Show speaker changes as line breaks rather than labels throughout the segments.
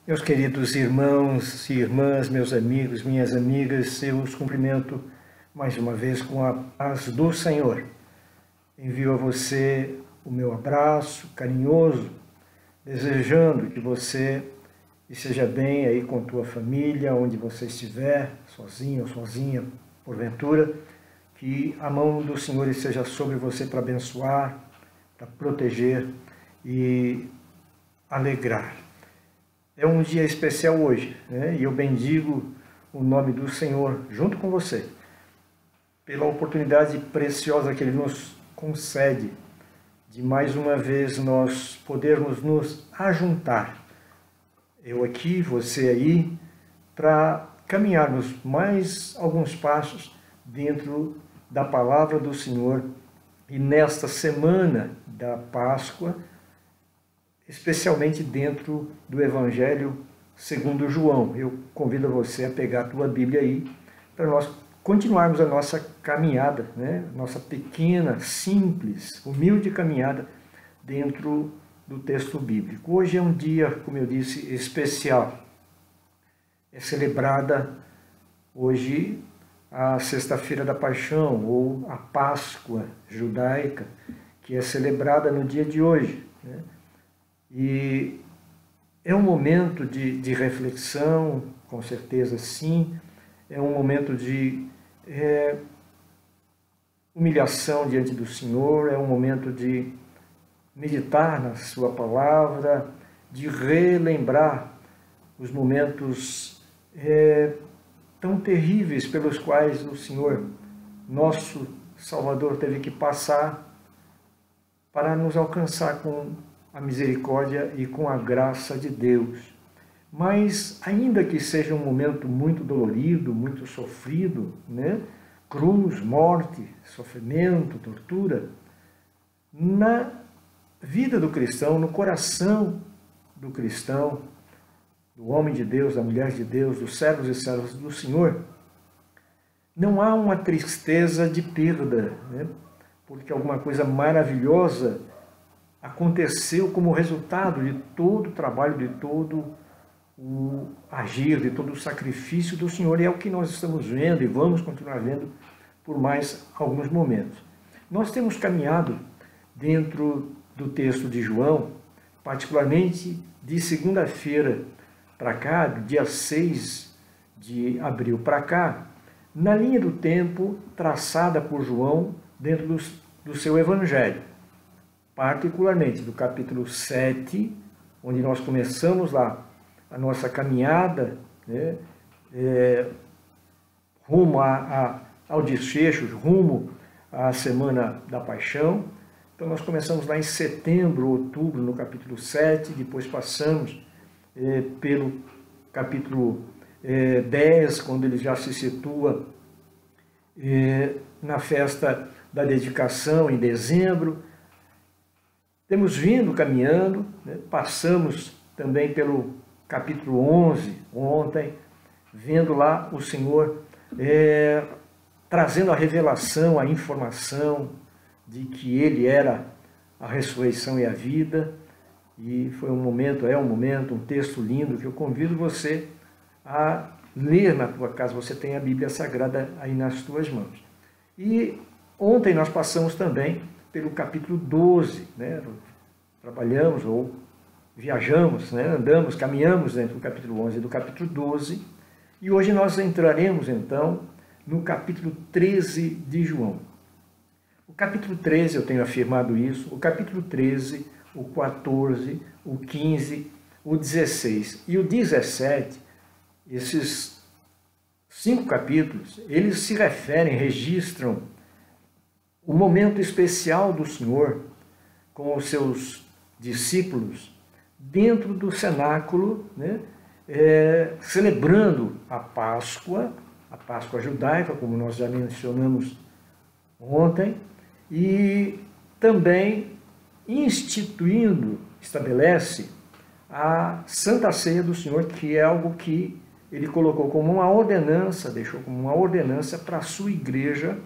Meus queridos irmãos e irmãs, meus amigos, minhas amigas, eu os cumprimento mais uma vez com a paz do Senhor. Envio a você o meu abraço carinhoso, desejando que você esteja bem aí com a tua família, onde você estiver, sozinho ou sozinha, porventura, que a mão do Senhor esteja sobre você para abençoar, para proteger e alegrar. É um dia especial hoje, né? E eu bendigo o nome do Senhor junto com você, pela oportunidade preciosa que Ele nos concede de mais uma vez nós podermos nos ajuntar, eu aqui, você aí, para caminharmos mais alguns passos dentro da palavra do Senhor e nesta semana da Páscoa, especialmente dentro do Evangelho segundo João. Eu convido você a pegar a tua Bíblia aí, para nós continuarmos a nossa caminhada, né? Nossa pequena, simples, humilde caminhada dentro do texto bíblico. Hoje é um dia, como eu disse, especial. É celebrada hoje a Sexta-feira da Paixão, ou a Páscoa judaica, que é celebrada no dia de hoje, né? E é um momento de reflexão, com certeza sim, é um momento de humilhação diante do Senhor, é um momento de meditar na sua palavra, de relembrar os momentos tão terríveis pelos quais o Senhor, nosso Salvador, teve que passar para nos alcançar com a misericórdia e com a graça de Deus. Mas, ainda que seja um momento muito dolorido, muito sofrido, né? Cruz, morte, sofrimento, tortura, na vida do cristão, no coração do cristão, do homem de Deus, da mulher de Deus, dos servos e servas do Senhor, não há uma tristeza de perda, né? Porque alguma coisa maravilhosa aconteceu como resultado de todo o trabalho, de todo o agir, de todo o sacrifício do Senhor, e é o que nós estamos vendo e vamos continuar vendo por mais alguns momentos. Nós temos caminhado dentro do texto de João, particularmente de segunda-feira para cá, do dia 6 de abril para cá, na linha do tempo traçada por João dentro do seu evangelho, particularmente do capítulo 7, onde nós começamos lá a nossa caminhada, né, rumo ao desfecho, rumo à Semana da Paixão. Então nós começamos lá em setembro, outubro, no capítulo 7, depois passamos pelo capítulo 10, quando ele já se situa na festa da dedicação, em dezembro. Temos vindo caminhando, né? Passamos também pelo capítulo 11, ontem, vendo lá o Senhor trazendo a revelação, a informação de que Ele era a ressurreição e a vida. E foi um momento, um texto lindo que eu convido você a ler na tua casa. Você tem a Bíblia Sagrada aí nas tuas mãos. E ontem nós passamos também pelo capítulo 12, né? Trabalhamos ou viajamos, né? Andamos, caminhamos dentro do capítulo 11 e do capítulo 12, e hoje nós entraremos então no capítulo 13 de João. O capítulo 13, eu tenho afirmado isso, o capítulo 13, o 14, o 15, o 16 e o 17, esses 5 capítulos, eles se referem, registram o momento especial do Senhor com os seus discípulos dentro do cenáculo, né, celebrando a Páscoa judaica, como nós já mencionamos ontem, e também estabelece a Santa Ceia do Senhor, que é algo que ele colocou como uma ordenança, deixou como uma ordenança para a sua igreja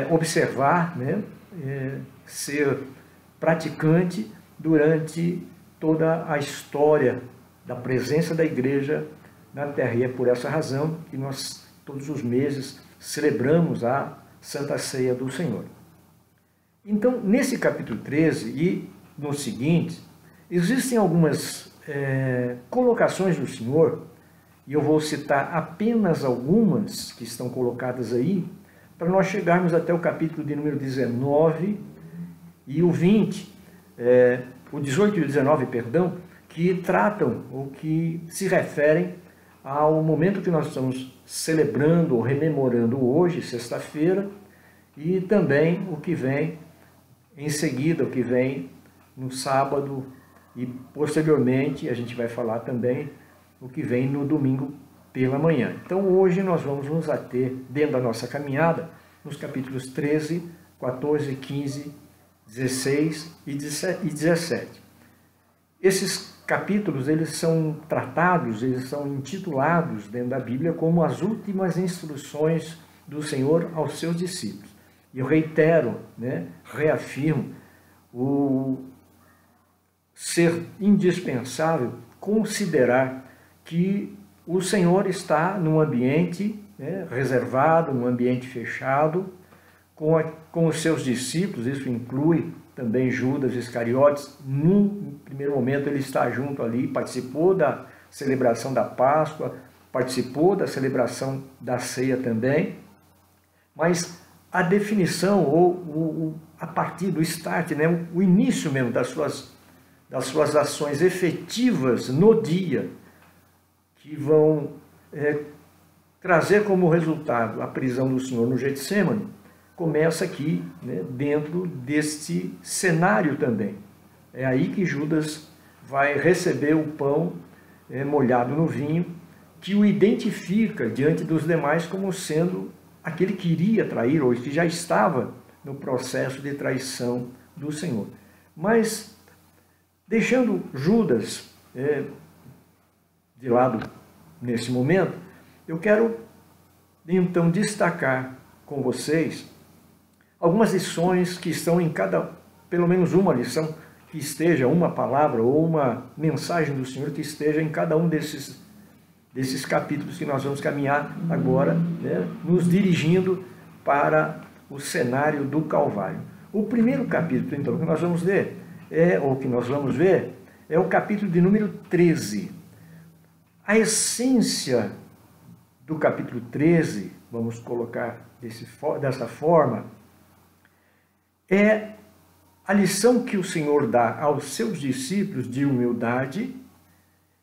observar, né, ser praticante durante toda a história da presença da igreja na terra. E é por essa razão que nós, todos os meses, celebramos a Santa Ceia do Senhor. Então, nesse capítulo 13 e no seguinte, existem algumas colocações do Senhor, e eu vou citar apenas algumas que estão colocadas aí, para nós chegarmos até o capítulo de número 19 e o 20, o 18 e o 19, perdão, que tratam ou que se referem ao momento que nós estamos celebrando ou rememorando hoje, sexta-feira, e também o que vem em seguida, o que vem no sábado, e posteriormente a gente vai falar também o que vem no domingo pela manhã. Então hoje nós vamos nos ater, dentro da nossa caminhada, nos capítulos 13, 14, 15, 16 e 17. Esses capítulos, eles são tratados, eles são intitulados dentro da Bíblia como as últimas instruções do Senhor aos seus discípulos. E eu reitero, reafirmo o ser indispensável considerar que o Senhor está num ambiente reservado, num ambiente fechado, com os seus discípulos. Isso inclui também Judas Iscariotes. Num primeiro momento ele está junto ali, participou da celebração da Páscoa, participou da celebração da ceia também, mas a definição, ou a partir do start, o início mesmo das suas ações efetivas no dia, que vão trazer como resultado a prisão do Senhor no Getsêmani, começa aqui, dentro deste cenário também. É aí que Judas vai receber o pão molhado no vinho, que o identifica diante dos demais como sendo aquele que iria trair, ou que já estava no processo de traição do Senhor. Mas, deixando Judas de lado nesse momento, eu quero então destacar com vocês algumas lições que estão em pelo menos uma lição que esteja, uma palavra ou uma mensagem do Senhor que esteja em cada um desses capítulos que nós vamos caminhar agora, nos dirigindo para o cenário do Calvário. O primeiro capítulo, então, que nós vamos ler, é o capítulo de número 13. A essência do capítulo 13, vamos colocar dessa forma, é a lição que o Senhor dá aos seus discípulos de humildade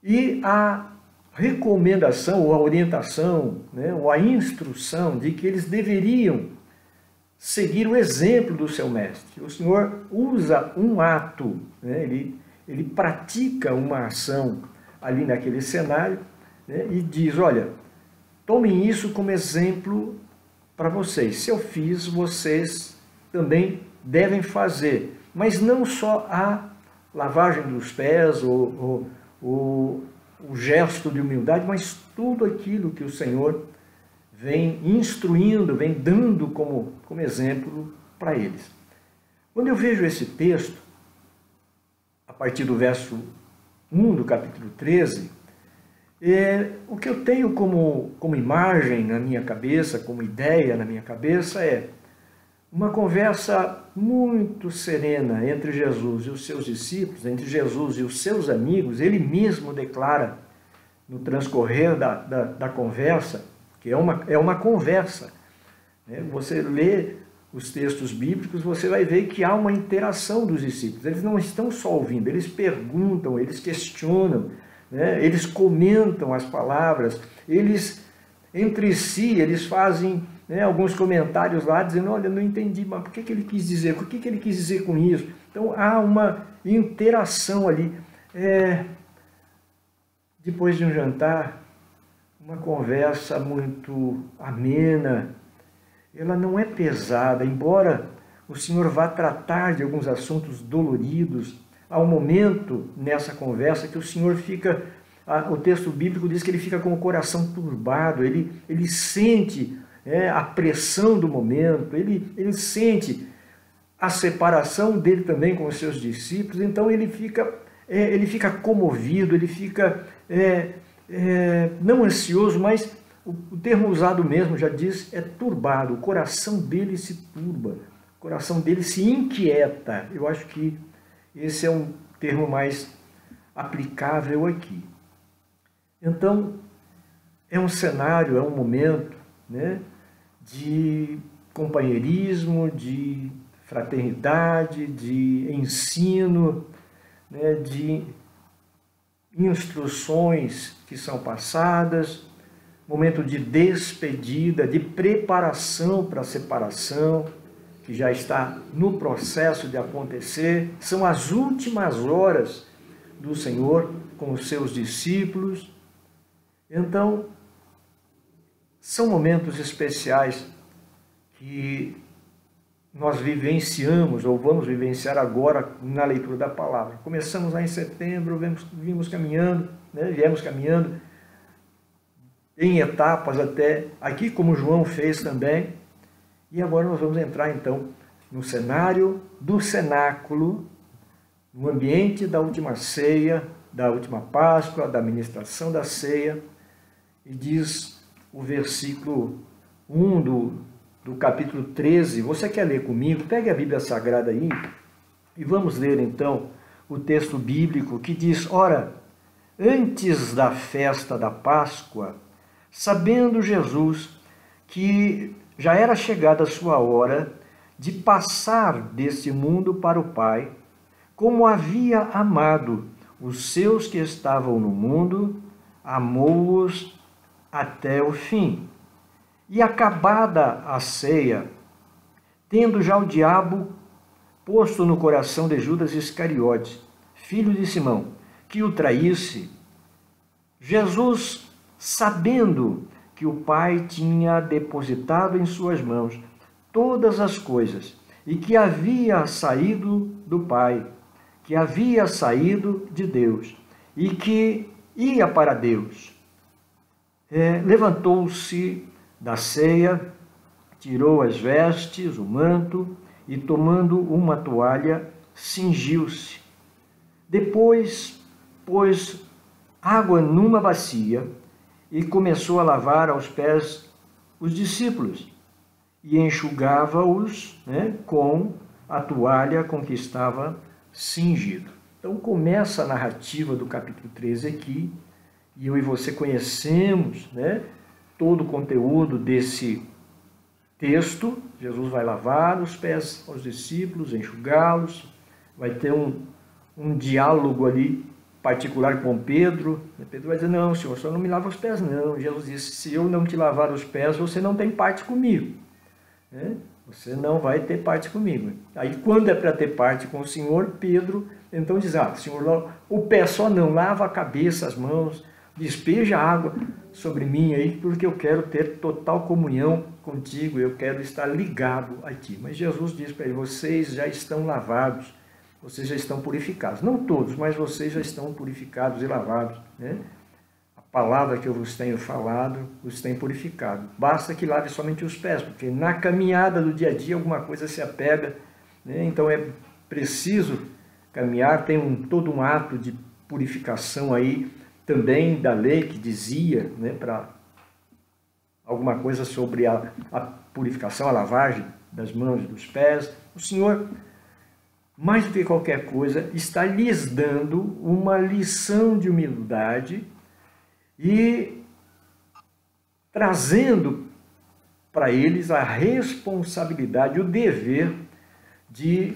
e a recomendação, ou a orientação, ou a instrução de que eles deveriam seguir o exemplo do seu mestre. O Senhor usa um ato, ele pratica uma ação ali naquele cenário, e diz, olha, tomem isso como exemplo para vocês. Se eu fiz, vocês também devem fazer. Mas não só a lavagem dos pés, ou o gesto de humildade, mas tudo aquilo que o Senhor vem instruindo, vem dando como exemplo para eles. Quando eu vejo esse texto, a partir do verso 1 do capítulo 13, o que eu tenho como imagem na minha cabeça, como ideia na minha cabeça, é uma conversa muito serena entre Jesus e os seus discípulos, entre Jesus e os seus amigos. Ele mesmo declara no transcorrer da conversa, que é uma conversa. Você lê os textos bíblicos, você vai ver que há uma interação dos discípulos. Eles não estão só ouvindo, eles perguntam, eles questionam, eles comentam as palavras, eles entre si, eles fazem alguns comentários lá, dizendo, olha, não entendi, mas por que ele quis dizer? O que ele quis dizer com isso? Então há uma interação ali. Depois de um jantar, uma conversa muito amena, ela não é pesada, embora o Senhor vá tratar de alguns assuntos doloridos. Há um momento nessa conversa que o Senhor fica, o texto bíblico diz que ele fica com o coração turbado, ele sente a pressão do momento, ele sente a separação dele também com os seus discípulos, então ele fica ele fica comovido, ele fica não ansioso, mas o termo usado mesmo já diz, é turbado, o coração dele se turba, o coração dele se inquieta. Eu acho que esse é um termo mais aplicável aqui. Então, é um cenário, é um momento, né, de companheirismo, de fraternidade, de ensino, né, de instruções que são passadas, momento de despedida, de preparação para a separação, que já está no processo de acontecer. São as últimas horas do Senhor com os seus discípulos. Então, são momentos especiais que nós vivenciamos, ou vamos vivenciar agora na leitura da palavra. Começamos lá em setembro, viemos caminhando, né? Viemos caminhando em etapas até aqui, como João fez também. E agora nós vamos entrar então no cenário do cenáculo, no ambiente da última ceia, da última Páscoa, da ministração da ceia. E diz o versículo 1 do capítulo 13. Você quer ler comigo? Pegue a Bíblia Sagrada aí e vamos ler então o texto bíblico que diz: ora, antes da festa da Páscoa, sabendo Jesus que já era chegada a sua hora de passar deste mundo para o Pai, como havia amado os seus que estavam no mundo, amou-os até o fim. E acabada a ceia, tendo já o diabo posto no coração de Judas Iscariotes, filho de Simão, que o traísse, Jesus, sabendo que o Pai tinha depositado em suas mãos todas as coisas, e que havia saído do Pai, que havia saído de Deus, e que ia para Deus, levantou-se da ceia, tirou as vestes, o manto, e tomando uma toalha, cingiu-se. Depois pôs água numa bacia e começou a lavar aos pés os discípulos e enxugava-os, né, com a toalha com que estava cingido. Então começa a narrativa do capítulo 13 aqui, e eu e você conhecemos, né, todo o conteúdo desse texto. Jesus vai lavar os pés aos discípulos, enxugá-los, vai ter um diálogo ali particular com Pedro. Pedro vai dizer: não, Senhor, o Senhor não me lava os pés, não. Jesus disse: se eu não te lavar os pés, você não tem parte comigo, né? Você não vai ter parte comigo. Aí, quando é para ter parte com o Senhor, Pedro então diz: Senhor, o pé só não, lava a cabeça, as mãos, despeja água sobre mim aí, porque eu quero ter total comunhão contigo, eu quero estar ligado a ti. Mas Jesus diz para ele: vocês já estão lavados, vocês já estão purificados. Não todos, mas vocês já estão purificados e lavados, né? A palavra que eu vos tenho falado os tem purificado. Basta que lave somente os pés, porque na caminhada do dia a dia alguma coisa se apega, né? Então é preciso caminhar. Tem todo um ato de purificação aí também da lei que dizia, né, para alguma coisa sobre a purificação, a lavagem das mãos e dos pés. O Senhor, mais do que qualquer coisa, está lhes dando uma lição de humildade e trazendo para eles a responsabilidade, o dever de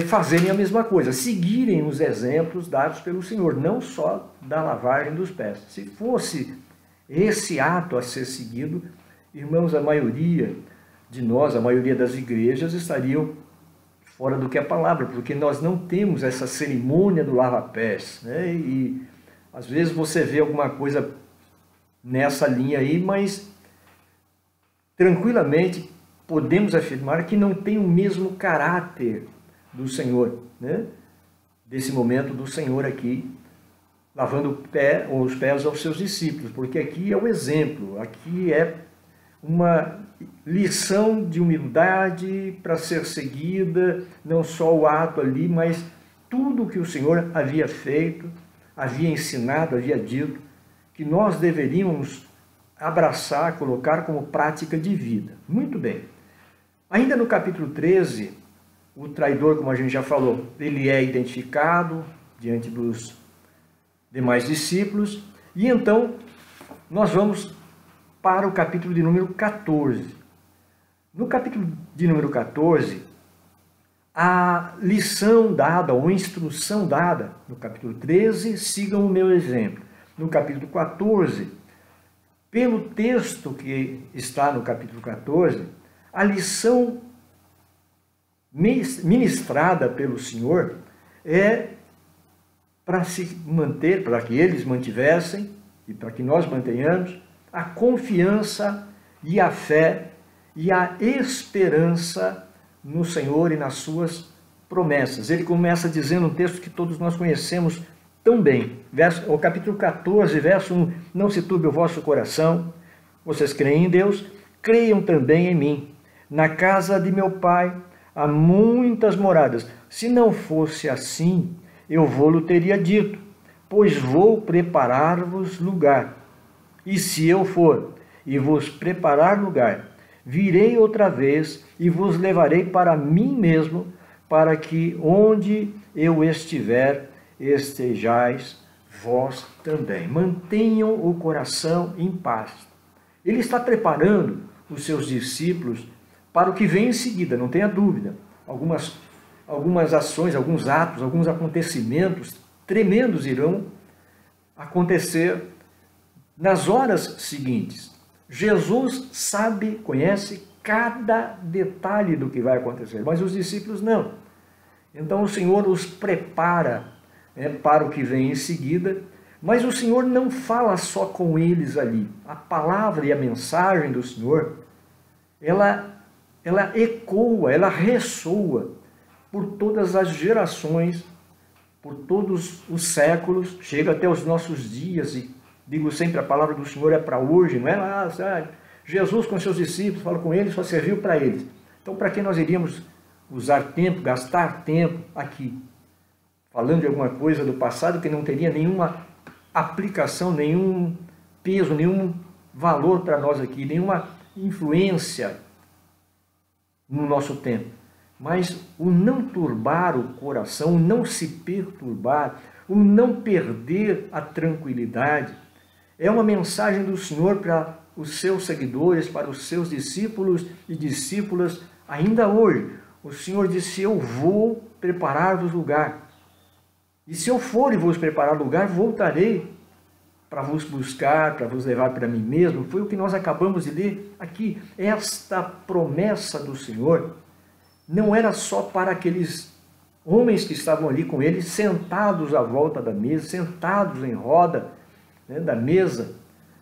fazerem a mesma coisa, seguirem os exemplos dados pelo Senhor, não só da lavagem dos pés. Se fosse esse ato a ser seguido, irmãos, a maioria de nós, a maioria das igrejas estariam fora do que é a palavra, porque nós não temos essa cerimônia do lava-pés, né? E às vezes você vê alguma coisa nessa linha aí, mas tranquilamente podemos afirmar que não tem o mesmo caráter do Senhor, né? Desse momento do Senhor aqui, lavando os pés aos seus discípulos, porque aqui é o exemplo, aqui é uma lição de humildade para ser seguida, não só o ato ali, mas tudo o que o Senhor havia feito, havia ensinado, havia dito, que nós deveríamos abraçar, colocar como prática de vida. Muito bem. Ainda no capítulo 13, o traidor, como a gente já falou, ele é identificado diante dos demais discípulos, e então nós vamos para o capítulo de número 14. No capítulo de número 14, a lição dada, ou instrução dada, no capítulo 13, sigam o meu exemplo. No capítulo 14, pelo texto que está no capítulo 14, a lição ministrada pelo Senhor é para se manter, para que eles mantivessem e para que nós mantenhamos a confiança e a fé e a esperança no Senhor e nas suas promessas. Ele começa dizendo um texto que todos nós conhecemos tão bem. O capítulo 14, verso 1, não se turbe o vosso coração, vocês creem em Deus, creiam também em mim. Na casa de meu Pai há muitas moradas. Se não fosse assim, eu vou-lhe teria dito, pois vou preparar-vos lugar. E se eu for e vos preparar lugar, virei outra vez e vos levarei para mim mesmo, para que onde eu estiver, estejais vós também. Mantenham o coração em paz. Ele está preparando os seus discípulos para o que vem em seguida, não tenha dúvida. Algumas ações, alguns atos, alguns acontecimentos tremendos irão acontecer nas horas seguintes. Jesus sabe, conhece cada detalhe do que vai acontecer, mas os discípulos não. Então o Senhor os prepara para o que vem em seguida, mas o Senhor não fala só com eles ali. A palavra e a mensagem do Senhor, ela ecoa, ela ressoa por todas as gerações, por todos os séculos, chega até os nossos dias, e digo sempre, a palavra do Senhor é para hoje, não é? Jesus com seus discípulos, fala com eles, só serviu para eles. Então, para que nós iríamos usar tempo, gastar tempo aqui, falando de alguma coisa do passado que não teria nenhuma aplicação, nenhum peso, nenhum valor para nós aqui, nenhuma influência no nosso tempo. Mas o não turbar o coração, o não se perturbar, o não perder a tranquilidade, é uma mensagem do Senhor para os seus seguidores, para os seus discípulos e discípulas ainda hoje. O Senhor disse, eu vou preparar-vos lugar. E se eu for e vos preparar lugar, voltarei para vos buscar, para vos levar para mim mesmo. Foi o que nós acabamos de ler aqui. Esta promessa do Senhor não era só para aqueles homens que estavam ali com ele, sentados à volta da mesa, sentados em roda da mesa.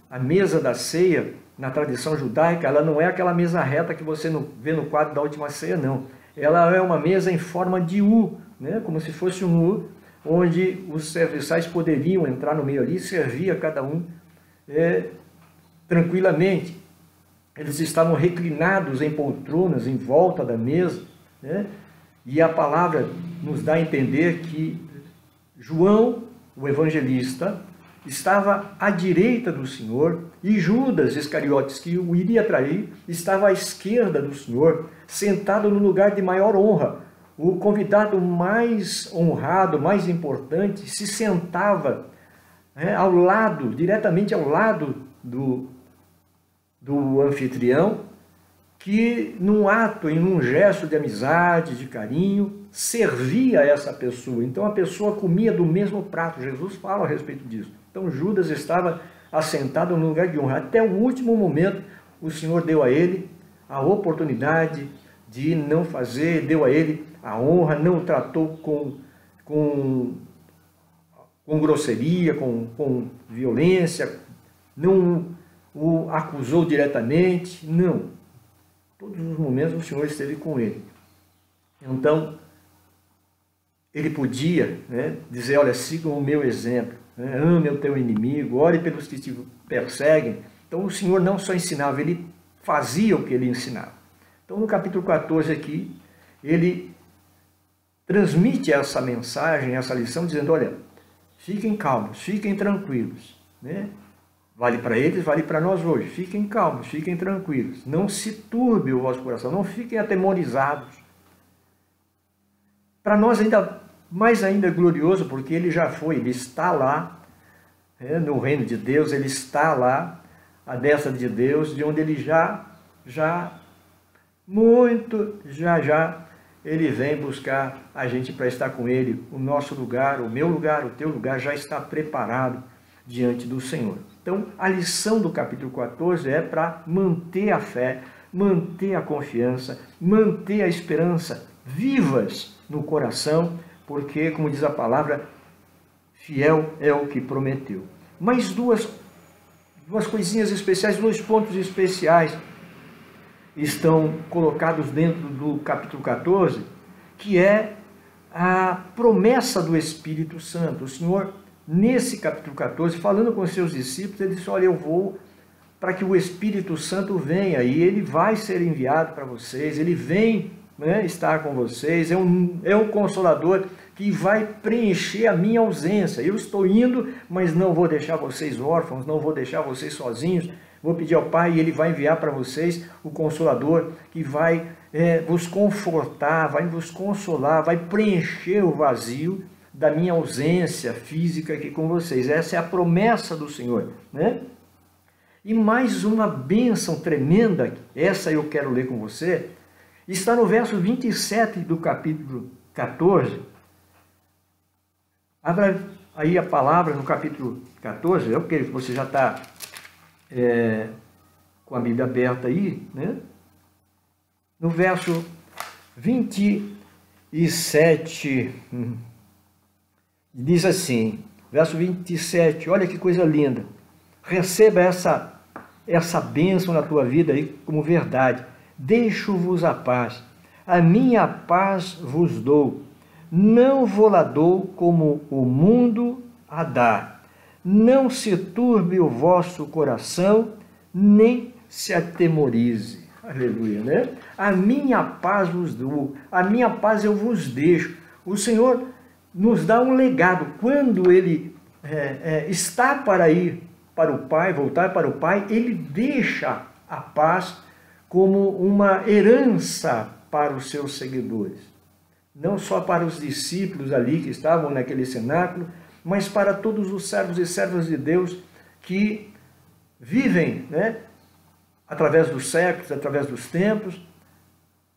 A mesa da ceia, na tradição judaica, ela não é aquela mesa reta que você vê no quadro da última ceia, não. Ela é uma mesa em forma de U, como se fosse um U, onde os serviçais poderiam entrar no meio ali e servir a cada um tranquilamente. Eles estavam reclinados em poltronas em volta da mesa, e a palavra nos dá a entender que João, o evangelista, estava à direita do Senhor, e Judas Iscariotes, que o iria trair, estava à esquerda do Senhor, sentado no lugar de maior honra. O convidado mais honrado, mais importante, se sentava ao lado, diretamente ao lado do anfitrião, que num ato, em um gesto de amizade, de carinho, servia essa pessoa. Então a pessoa comia do mesmo prato. Jesus fala a respeito disso. Então Judas estava assentado no lugar de honra. Até o último momento, o Senhor deu a ele a oportunidade de não fazer, deu a ele a honra, não o tratou com grosseria, com violência, não o acusou diretamente, não. Todos os momentos o Senhor esteve com ele. Então, ele podia dizer, olha, sigam o meu exemplo, ame o teu inimigo, ore pelos que te perseguem. Então o Senhor não só ensinava, ele fazia o que ele ensinava. Então no capítulo 14 aqui, ele transmite essa mensagem, essa lição, dizendo, olha, fiquem calmos, fiquem tranquilos, né? Vale para eles, vale para nós hoje. Fiquem calmos, fiquem tranquilos. Não se turbe o vosso coração, não fiquem atemorizados. Para nós mais ainda glorioso, porque ele já foi, ele está lá, no reino de Deus, ele está lá, à destra de Deus, de onde ele já ele vem buscar a gente para estar com ele. O nosso lugar, o meu lugar, o teu lugar já está preparado diante do Senhor. Então, a lição do capítulo 14 é para manter a fé, manter a confiança, manter a esperança vivas no coração, porque, como diz a palavra, fiel é o que prometeu. Mais duas coisinhas especiais, 2 pontos especiais estão colocados dentro do capítulo 14, que é a promessa do Espírito Santo. O Senhor, nesse capítulo 14, falando com os seus discípulos, ele disse, olha, eu vou para que o Espírito Santo venha, e ele vai ser enviado para vocês, ele vem, né, estar com vocês, é um Consolador que vai preencher a minha ausência. Eu estou indo, mas não vou deixar vocês órfãos, não vou deixar vocês sozinhos. Vou pedir ao Pai e Ele vai enviar para vocês o Consolador que vai vos confortar, vai vos consolar, vai preencher o vazio da minha ausência física aqui com vocês. Essa é a promessa do Senhor, né? E mais uma bênção tremenda, essa eu quero ler com você, está no verso 27 do capítulo 14. Abra aí a palavra no capítulo 14, eu creio que você já está com a Bíblia aberta aí, né? No verso 27, diz assim, verso 27, olha que coisa linda, receba essa bênção na tua vida aí como verdade. Deixo-vos a paz, a minha paz vos dou, não vou-la dou como o mundo a dá. Não se turbe o vosso coração, nem se atemorize. Aleluia, né? A minha paz vos dou, a minha paz eu vos deixo. O Senhor nos dá um legado. Quando Ele está para ir para o Pai, voltar para o Pai, Ele deixa a paz como uma herança para os seus seguidores. Não só para os discípulos ali que estavam naquele cenáculo, mas para todos os servos e servas de Deus que vivem, né, através dos séculos, através dos tempos,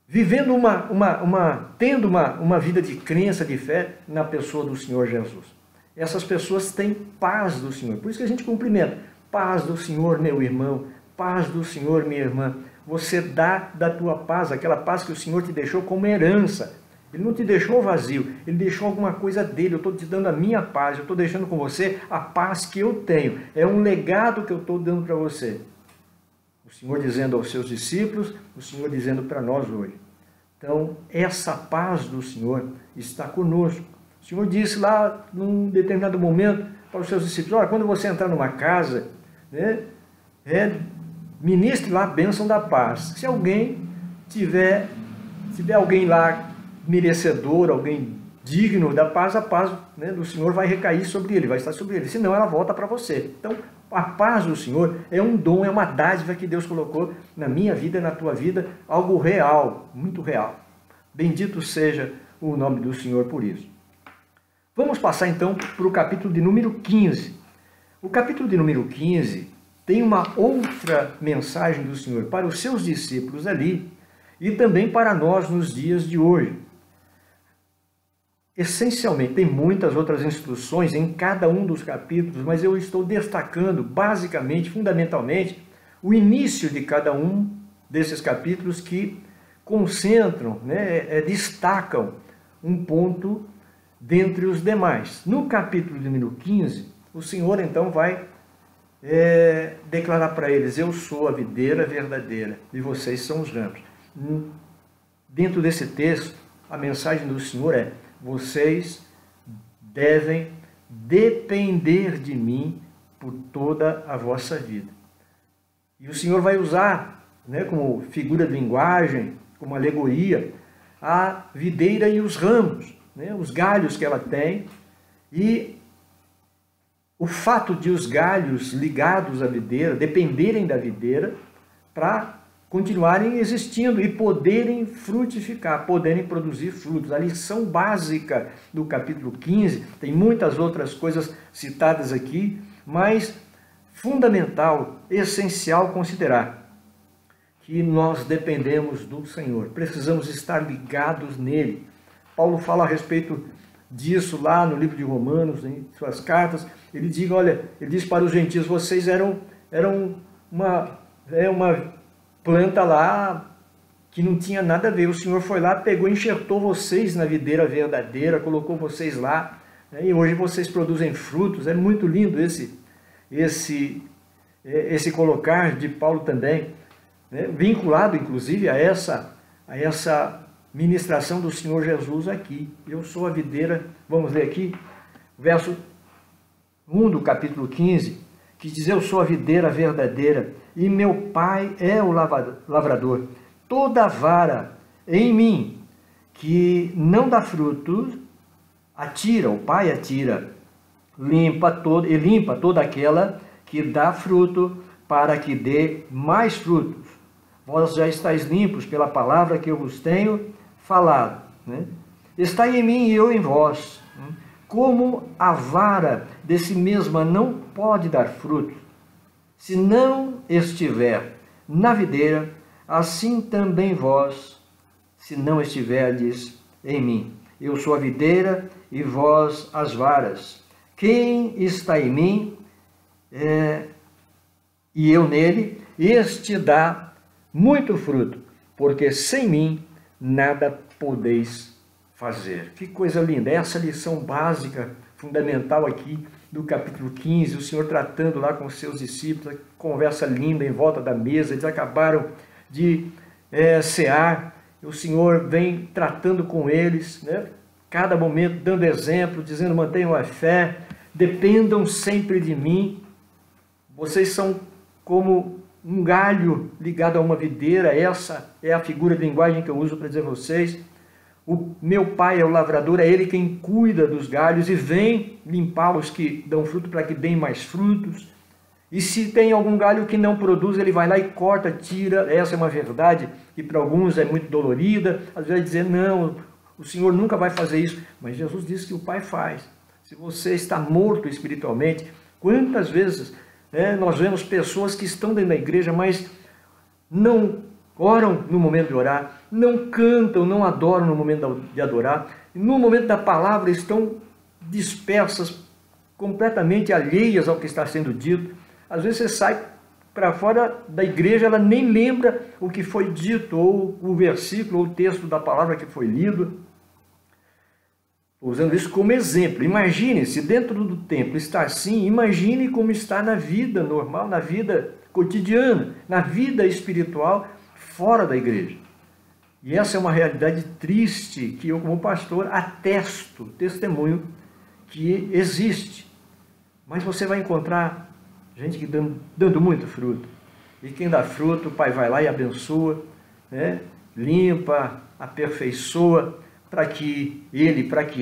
vivendo tendo uma vida de crença, de fé na pessoa do Senhor Jesus. Essas pessoas têm paz do Senhor. Por isso que a gente cumprimenta. Paz do Senhor, meu irmão. Paz do Senhor, minha irmã. Você dá da tua paz, aquela paz que o Senhor te deixou como herança. Ele não te deixou vazio, Ele deixou alguma coisa dele. Eu estou te dando a minha paz, eu estou deixando com você a paz que eu tenho. É um legado que eu estou dando para você. O Senhor dizendo aos seus discípulos, o Senhor dizendo para nós hoje. Então, essa paz do Senhor está conosco. O Senhor disse lá, num determinado momento, para os seus discípulos, olha, quando você entrar numa casa, né, ministre lá a bênção da paz. Se alguém tiver alguém lá merecedor, alguém digno da paz, a paz, né, do Senhor vai recair sobre ele, vai estar sobre ele, senão ela volta para você. Então, a paz do Senhor é um dom, é uma dádiva que Deus colocou na minha vida, na tua vida, algo real, muito real. Bendito seja o nome do Senhor por isso. Vamos passar então para o capítulo de número 15. O capítulo de número 15 tem uma outra mensagem do Senhor para os seus discípulos ali e também para nós nos dias de hoje. Essencialmente, tem muitas outras instruções em cada um dos capítulos, mas eu estou destacando basicamente, fundamentalmente, o início de cada um desses capítulos que concentram, né, destacam um ponto dentre os demais. No capítulo de número 15, o Senhor então vai declarar para eles, eu sou a videira verdadeira e vocês são os ramos. Dentro desse texto, a mensagem do Senhor é, vocês devem depender de mim por toda a vossa vida. E o Senhor vai usar, né, como figura de linguagem, como alegoria, a videira e os ramos. né, os galhos que ela tem, e o fato de os galhos ligados à videira dependerem da videira para continuarem existindo e poderem frutificar, poderem produzir frutos. A lição básica do capítulo 15, tem muitas outras coisas citadas aqui, mas fundamental, essencial considerar que nós dependemos do Senhor, precisamos estar ligados nele. Paulo fala a respeito disso lá no livro de Romanos, em suas cartas. Ele diz, olha, ele diz para os gentios, vocês eram uma planta lá que não tinha nada a ver. O Senhor foi lá, pegou, enxertou vocês na videira verdadeira, colocou vocês lá, né, e hoje vocês produzem frutos. É muito lindo esse colocar de Paulo também, né, vinculado inclusive a essa ministração do Senhor Jesus aqui. Eu sou a videira, vamos ler aqui, verso 1 do capítulo 15, que diz, eu sou a videira verdadeira, e meu pai é o lavrador. Toda vara em mim que não dá frutos, atira, o pai atira, limpa toda aquela que dá fruto, para que dê mais frutos. Vós já estáis limpos pela palavra que eu vos tenho falado, né? Estai em mim e eu em vós. Como a vara de si mesma não pode dar fruto, se não estiver na videira, assim também vós, se não estiverdes em mim. Eu sou a videira e vós as varas. Quem está em mim e eu nele, este dá muito fruto, porque sem mim nada podeis fazer. Que coisa linda, essa lição básica, fundamental aqui do capítulo 15, o Senhor tratando lá com os seus discípulos, conversa linda em volta da mesa, eles acabaram de cear, o Senhor vem tratando com eles, né? Cada momento dando exemplo, dizendo, mantenham a fé, dependam sempre de mim, vocês são como um galho ligado a uma videira, essa é a figura de linguagem que eu uso para dizer a vocês. O meu pai é o lavrador, é ele quem cuida dos galhos e vem limpar os que dão fruto para que deem mais frutos. E se tem algum galho que não produz, ele vai lá e corta, tira. Essa é uma verdade que para alguns é muito dolorida. Às vezes vai dizer, não, o Senhor nunca vai fazer isso. Mas Jesus disse que o Pai faz. Se você está morto espiritualmente, quantas vezes nós vemos pessoas que estão dentro da igreja, mas não oram no momento de orar, não cantam, não adoram no momento de adorar, e no momento da palavra estão dispersas, completamente alheias ao que está sendo dito. Às vezes você sai para fora da igreja, ela nem lembra o que foi dito, ou o versículo, ou o texto da palavra que foi lido. Estou usando isso como exemplo. Imagine se dentro do templo está assim, imagine como está na vida normal, na vida cotidiana, na vida espiritual, fora da igreja. E essa é uma realidade triste que eu, como pastor, atesto, testemunho que existe. Mas você vai encontrar gente que dando muito fruto. E quem dá fruto, o Pai vai lá e abençoa, né? Limpa, aperfeiçoa, para que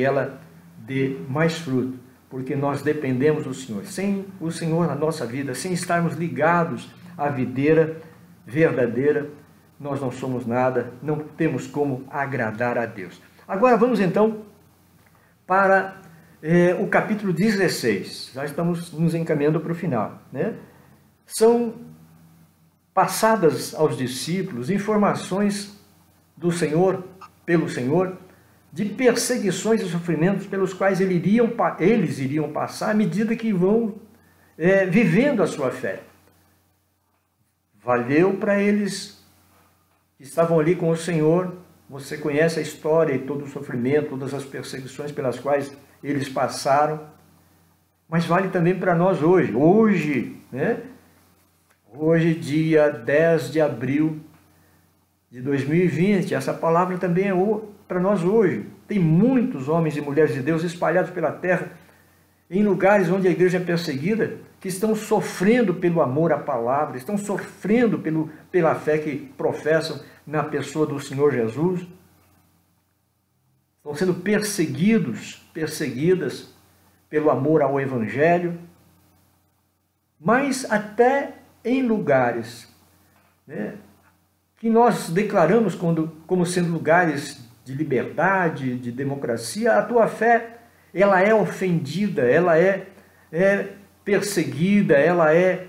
ela dê mais fruto. Porque nós dependemos do Senhor. Sem o Senhor na nossa vida, sem estarmos ligados à videira verdadeira, nós não somos nada, não temos como agradar a Deus. Agora vamos então para o capítulo 16. Já estamos nos encaminhando para o final, né? São passadas aos discípulos informações do Senhor, pelo Senhor, de perseguições e sofrimentos pelos quais eles iriam passar à medida que vão vivendo a sua fé. Valeu para eles que estavam ali com o Senhor. Você conhece a história e todo o sofrimento, todas as perseguições pelas quais eles passaram. Mas vale também para nós hoje. Hoje, né? Hoje, dia 10 de abril de 2020, essa palavra também é para nós hoje. Tem muitos homens e mulheres de Deus espalhados pela terra, em lugares onde a igreja é perseguida, que estão sofrendo pelo amor à palavra, estão sofrendo pela fé que professam na pessoa do Senhor Jesus. estão sendo perseguidas pelo amor ao Evangelho, mas até em lugares, né, que nós declaramos como sendo lugares de liberdade, de democracia, a tua fé, ela é ofendida, ela é perseguida, ela é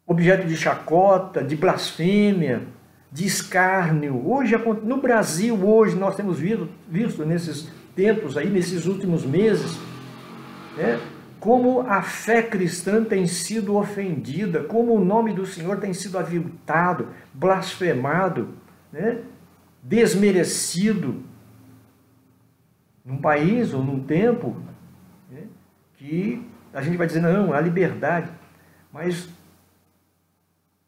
objeto de chacota, de blasfêmia, de escárnio. Hoje, no Brasil, hoje, nós temos visto nesses tempos aí, nesses últimos meses, né, como a fé cristã tem sido ofendida, como o nome do Senhor tem sido aviltado, blasfemado, né, desmerecido, num país ou num tempo, né, que a gente vai dizer, não, há liberdade, mas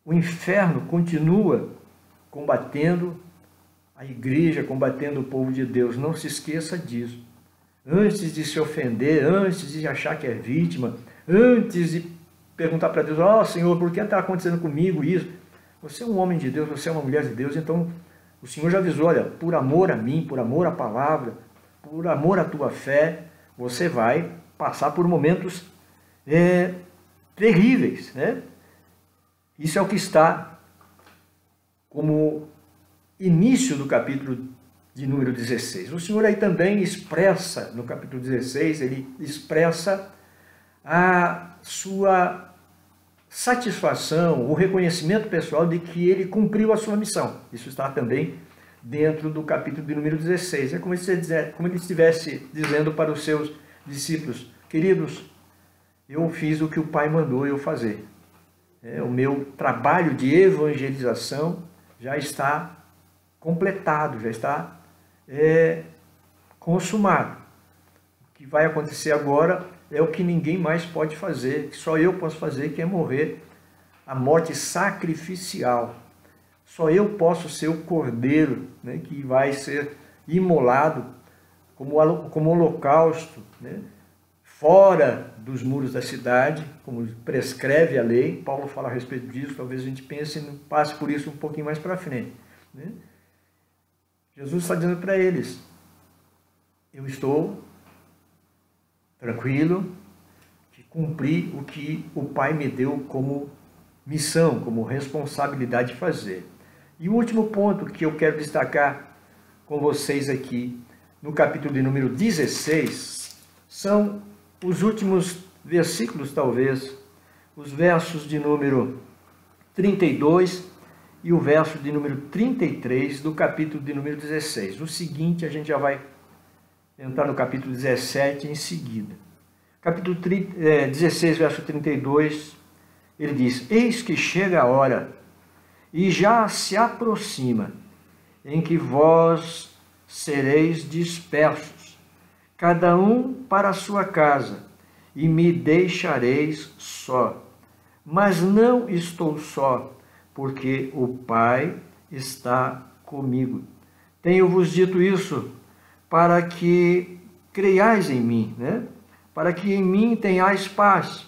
o inferno continua combatendo a igreja, combatendo o povo de Deus. Não se esqueça disso. Antes de se ofender, antes de achar que é vítima, antes de perguntar para Deus, ó Senhor, por que está acontecendo comigo isso? Você é um homem de Deus, você é uma mulher de Deus, então o Senhor já avisou, olha, por amor a mim, por amor à palavra, por amor à tua fé, você vai passar por momentos terríveis, né? Isso é o que está como início do capítulo de número 16. O Senhor aí também expressa, no capítulo 16, ele expressa a sua satisfação, o reconhecimento pessoal de que ele cumpriu a sua missão. Isso está também dentro do capítulo de número 16. É como ele estivesse dizendo para os seus discípulos, queridos, eu fiz o que o Pai mandou eu fazer. O meu trabalho de evangelização já está completado, já está consumado. O que vai acontecer agora é o que ninguém mais pode fazer, que só eu posso fazer, que é morrer a morte sacrificial. Só eu posso ser o cordeiro, né, que vai ser imolado como holocausto, né, fora dos muros da cidade, como prescreve a lei. Paulo fala a respeito disso, talvez a gente passe por isso um pouquinho mais para frente, né? Jesus está dizendo para eles, eu estou tranquilo de cumprir o que o Pai me deu como missão, como responsabilidade de fazer. E o último ponto que eu quero destacar com vocês aqui, no capítulo de número 16, são os últimos versículos, talvez, os versos de número 32 e o verso de número 33 do capítulo de número 16. O seguinte, a gente já vai entrar no capítulo 17 em seguida. Capítulo 16, verso 32, ele diz, eis que chega a hora, e já se aproxima, em que vós sereis dispersos, cada um para a sua casa, e me deixareis só. Mas não estou só, porque o Pai está comigo. Tenho-vos dito isso para que creiais em mim, né? Para que em mim tenhais paz.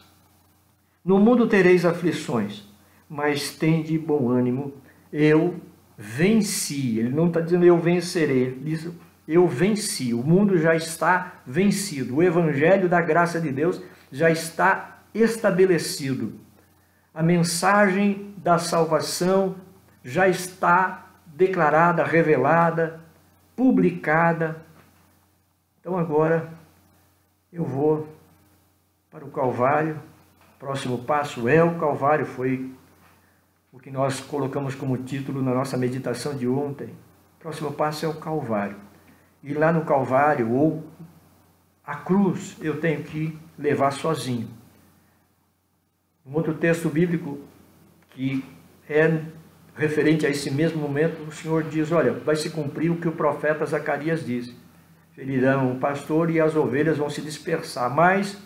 No mundo tereis aflições, mas tende bom ânimo, eu venci. Ele não está dizendo eu vencerei, ele diz eu venci. O mundo já está vencido. O evangelho da graça de Deus já está estabelecido. A mensagem da salvação já está declarada, revelada, publicada. Então agora eu vou para o Calvário. O próximo passo é o Calvário, foi o que nós colocamos como título na nossa meditação de ontem. O próximo passo é o Calvário. E lá no Calvário, ou a cruz, eu tenho que levar sozinho. Um outro texto bíblico que é referente a esse mesmo momento, o Senhor diz, olha, vai se cumprir o que o profeta Zacarias disse. Ferirão o pastor e as ovelhas vão se dispersar, mas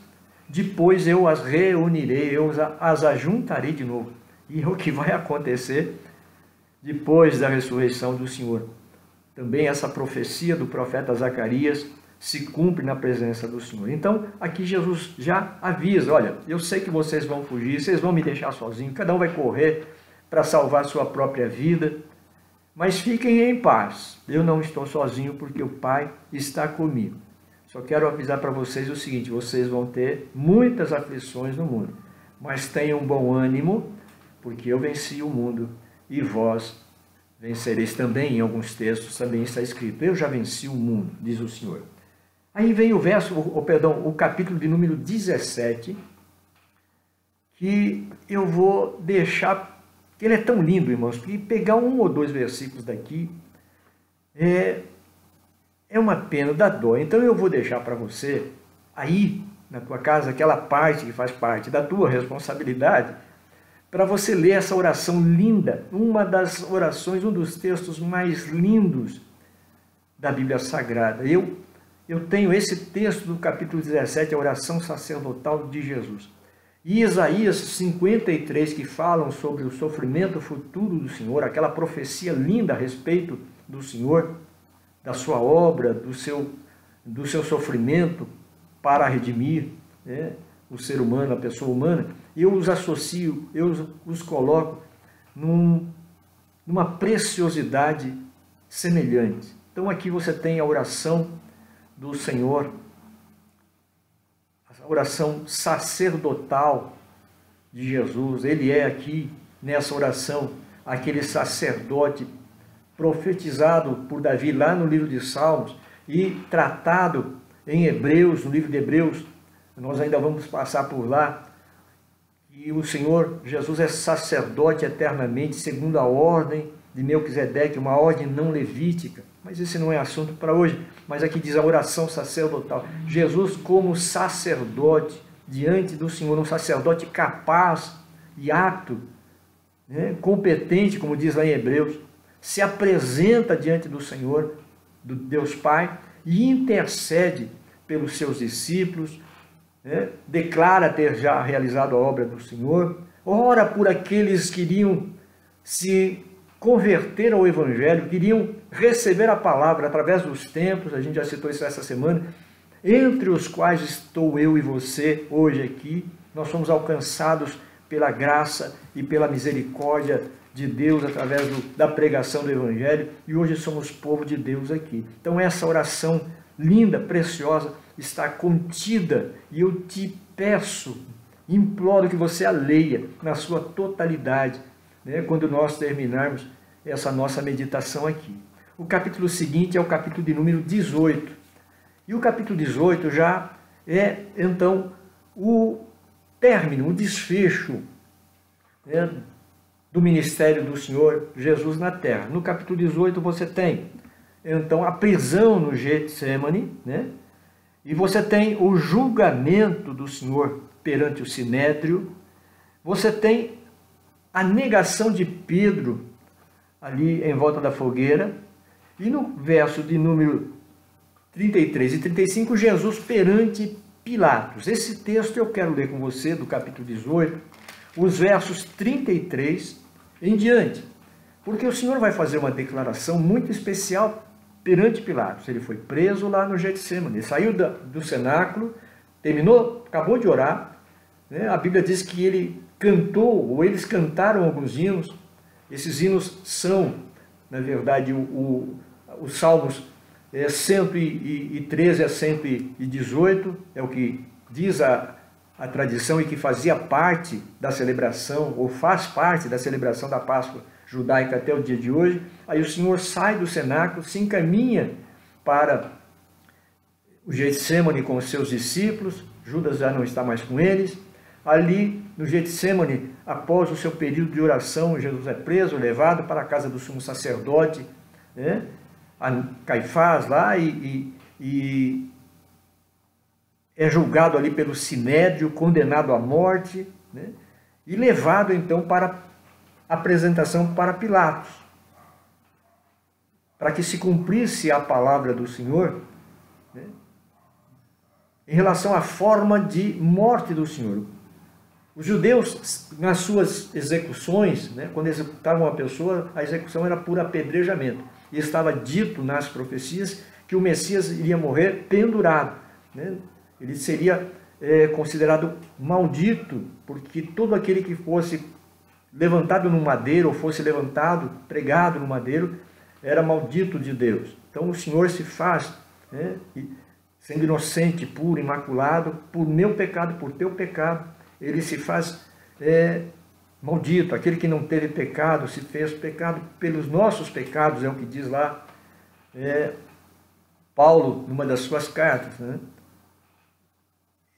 depois eu as reunirei, eu as ajuntarei de novo. E é o que vai acontecer depois da ressurreição do Senhor. Também essa profecia do profeta Zacarias se cumpre na presença do Senhor. Então, aqui Jesus já avisa, olha, eu sei que vocês vão fugir, vocês vão me deixar sozinho, cada um vai correr para salvar a sua própria vida, Mas fiquem em paz, eu não estou sozinho porque o Pai está comigo. Só quero avisar para vocês o seguinte: vocês vão ter muitas aflições no mundo, mas tenham bom ânimo, porque eu venci o mundo e vós vencereis também. Em alguns textos também está escrito: eu já venci o mundo, diz o Senhor. Aí vem o capítulo de número 17, que eu vou deixar, que ele é tão lindo, irmãos, que pegar um ou dois versículos daqui é uma pena, dá dó. Então eu vou deixar para você, aí na tua casa, aquela parte que faz parte da tua responsabilidade, para você ler essa oração linda, uma das orações, um dos textos mais lindos da Bíblia Sagrada. Eu tenho esse texto do capítulo 17, a oração sacerdotal de Jesus. E Isaías 53, que falam sobre o sofrimento futuro do Senhor, aquela profecia linda a respeito do Senhor, da sua obra, do seu sofrimento para redimir, né, o ser humano, a pessoa humana. Eu os associo, eu os coloco numa preciosidade semelhante. Então aqui você tem a oração do Senhor, a oração sacerdotal de Jesus. Ele é aqui, nessa oração, aquele sacerdote profetizado por Davi lá no livro de Salmos e tratado em Hebreus, no livro de Hebreus. Nós ainda vamos passar por lá. E o Senhor Jesus é sacerdote eternamente, segundo a ordem de Melquisedeque, uma ordem não levítica. Mas esse não é assunto para hoje. Mas aqui diz a oração sacerdotal. Jesus como sacerdote diante do Senhor, um sacerdote capaz e apto, né, competente, como diz lá em Hebreus, se apresenta diante do Senhor, do Deus Pai, e intercede pelos seus discípulos, né, declara ter já realizado a obra do Senhor, ora por aqueles que iriam se converter ao Evangelho, queriam receber a palavra através dos templos. A gente já citou isso essa semana, entre os quais estou eu e você hoje aqui. Nós somos alcançados pela graça e pela misericórdia de Deus através da pregação do Evangelho, e hoje somos povo de Deus aqui. Então essa oração linda, preciosa, está contida, e eu te peço, imploro que você a leia na sua totalidade, né, quando nós terminarmos essa nossa meditação aqui. O capítulo seguinte é o capítulo de número 18. E o capítulo 18 já é, então, o término, o desfecho, né, do ministério do Senhor Jesus na terra. No capítulo 18 você tem, então, a prisão no Getsemane, né? E você tem o julgamento do Senhor perante o Sinédrio. Você tem a negação de Pedro ali em volta da fogueira. E no verso de número 33 e 35, Jesus perante Pilatos. Esse texto eu quero ler com você, do capítulo 18, os versos 33 em diante. Porque o Senhor vai fazer uma declaração muito especial perante Pilatos. Ele foi preso lá no Getsemane, saiu do cenáculo, terminou, acabou de orar, né? A Bíblia diz que ele cantou, ou eles cantaram alguns hinos. Esses hinos são, na verdade, os Salmos 113 a 118, é o que diz a tradição e que fazia parte da celebração, ou faz parte da celebração da Páscoa judaica até o dia de hoje. Aí o Senhor sai do cenáculo, se encaminha para o Getsemane com os seus discípulos. Judas já não está mais com eles. Ali no Getsemane, após o seu período de oração, Jesus é preso, levado para a casa do sumo sacerdote, né, a Caifás lá, e é julgado ali pelo Sinédrio, condenado à morte, né, e levado então para apresentação para Pilatos, para que se cumprisse a palavra do Senhor, né, em relação à forma de morte do Senhor. Os judeus, nas suas execuções, né, quando executavam uma pessoa, a execução era por apedrejamento. E estava dito nas profecias que o Messias iria morrer pendurado, né? Ele seria considerado maldito, porque todo aquele que fosse levantado no madeiro, ou fosse levantado, pregado no madeiro, era maldito de Deus. Então o Senhor se faz, né, sendo inocente, puro, imaculado, por meu pecado, por teu pecado, ele se faz maldito. Aquele que não teve pecado, se fez pecado pelos nossos pecados, é o que diz lá Paulo, numa das suas cartas, né?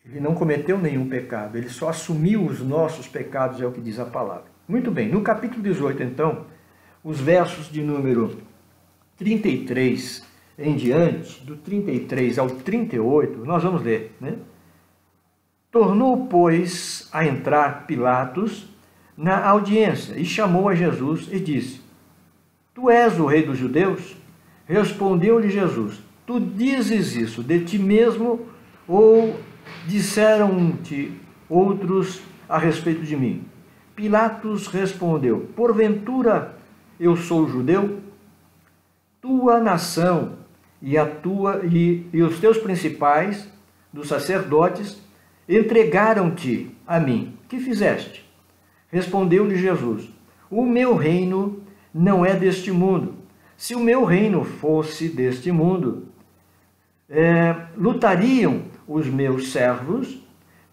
Ele não cometeu nenhum pecado, ele só assumiu os nossos pecados, é o que diz a palavra. Muito bem, no capítulo 18, então, os versos de número 33 em diante, do 33 ao 38, nós vamos ler, né? Tornou, pois, a entrar Pilatos na audiência e chamou a Jesus e disse: Tu és o rei dos judeus? Respondeu-lhe Jesus: Tu dizes isso de ti mesmo ou disseram-te outros a respeito de mim? Pilatos respondeu: Porventura eu sou judeu? Tua nação e os teus principais dos sacerdotes entregaram-te a mim. Que fizeste? Respondeu-lhe Jesus: O meu reino não é deste mundo. Se o meu reino fosse deste mundo, lutariam os meus servos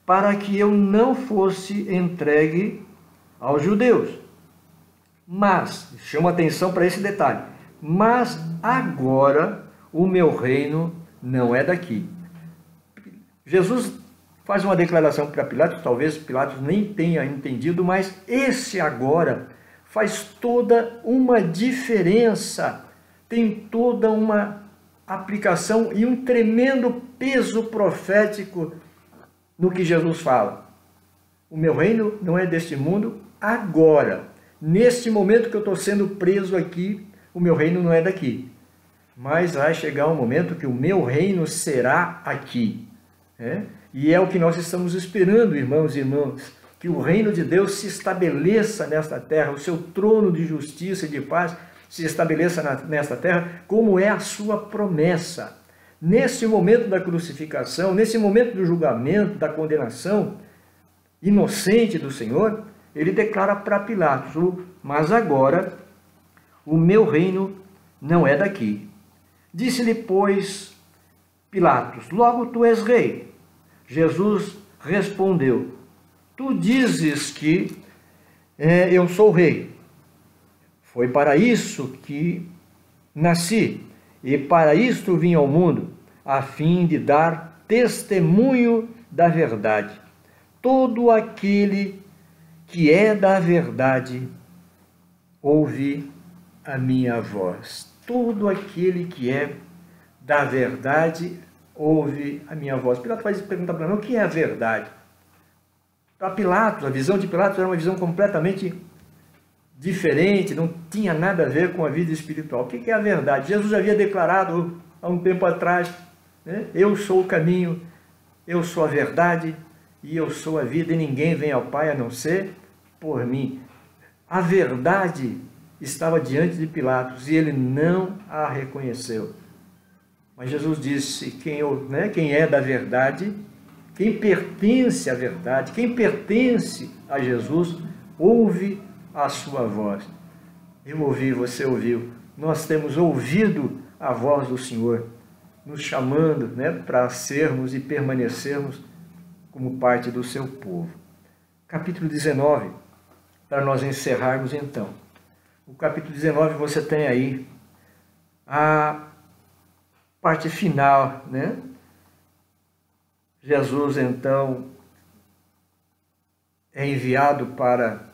para que eu não fosse entregue aos judeus. Mas, chama atenção para esse detalhe, mas agora o meu reino não é daqui. Jesus faz uma declaração para Pilatos, talvez Pilatos nem tenha entendido, mas esse agora faz toda uma diferença, tem toda uma aplicação e um tremendo peso profético no que Jesus fala. O meu reino não é deste mundo agora. Neste momento que eu estou sendo preso aqui, o meu reino não é daqui. Mas vai chegar um momento que o meu reino será aqui. E é o que nós estamos esperando, irmãos e irmãs, que o reino de Deus se estabeleça nesta terra, o seu trono de justiça e de paz se estabeleça nesta terra, como é a sua promessa. Nesse momento da crucificação, nesse momento do julgamento, da condenação inocente do Senhor, ele declara para Pilatos: mas agora o meu reino não é daqui. Disse-lhe, pois, Pilatos: logo tu és rei. Jesus respondeu: tu dizes que eu sou rei. Foi para isso que nasci, e para isto vim ao mundo, a fim de dar testemunho da verdade. Todo aquele que é da verdade ouve a minha voz. Todo aquele que é da verdade ouve a minha voz. Pilatos vai perguntar para mim: o que é a verdade? Para Pilatos, a visão de Pilatos era uma visão completamente diferente, não tinha nada a ver com a vida espiritual. O que é a verdade? Jesus já havia declarado há um tempo atrás, né? Eu sou o caminho, eu sou a verdade e eu sou a vida, e ninguém vem ao Pai a não ser por mim. A verdade estava diante de Pilatos e ele não a reconheceu. Mas Jesus disse: quem é da verdade, quem pertence à verdade, quem pertence a Jesus, ouve a sua voz. Eu ouvi, você ouviu. Nós temos ouvido a voz do Senhor, nos chamando, para sermos e permanecermos como parte do seu povo. Capítulo 19, para nós encerrarmos então. O capítulo 19 você tem aí a parte final, Jesus então é enviado para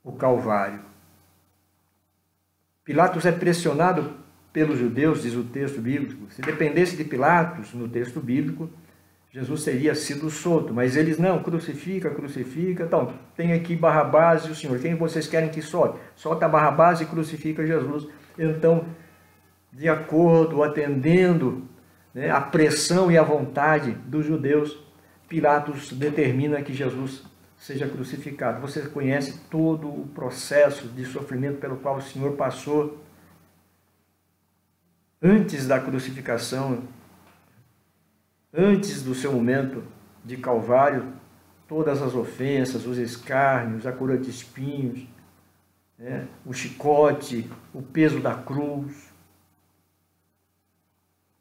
o Calvário. Pilatos é pressionado pelos judeus, diz o texto bíblico. Se dependesse de Pilatos, no texto bíblico, Jesus teria sido solto, mas eles não, crucifica. Então, tem aqui Barrabás e o Senhor, quem vocês querem que solte? Solta Barrabás e crucifica Jesus. Então, de acordo, atendendo a pressão e a vontade dos judeus, Pilatos determina que Jesus seja crucificado. Você conhece todo o processo de sofrimento pelo qual o Senhor passou antes da crucificação, antes do seu momento de Calvário. todas as ofensas, os escárnios, a coroa de espinhos, né, o chicote, o peso da cruz,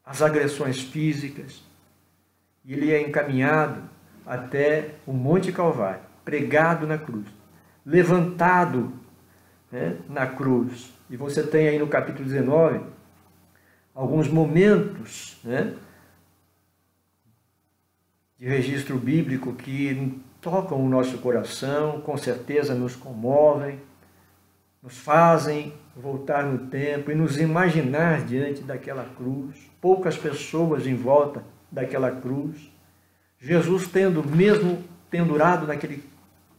as agressões físicas. E ele é encaminhado até o Monte Calvário, pregado na cruz, levantado, né, na cruz. E você tem aí no capítulo 19 alguns momentos, né, de registro bíblico que tocam o nosso coração, com certeza nos comovem, nos fazem voltar no tempo e nos imaginar diante daquela cruz. Poucas pessoas em volta daquela cruz. Jesus tendo mesmo pendurado naquele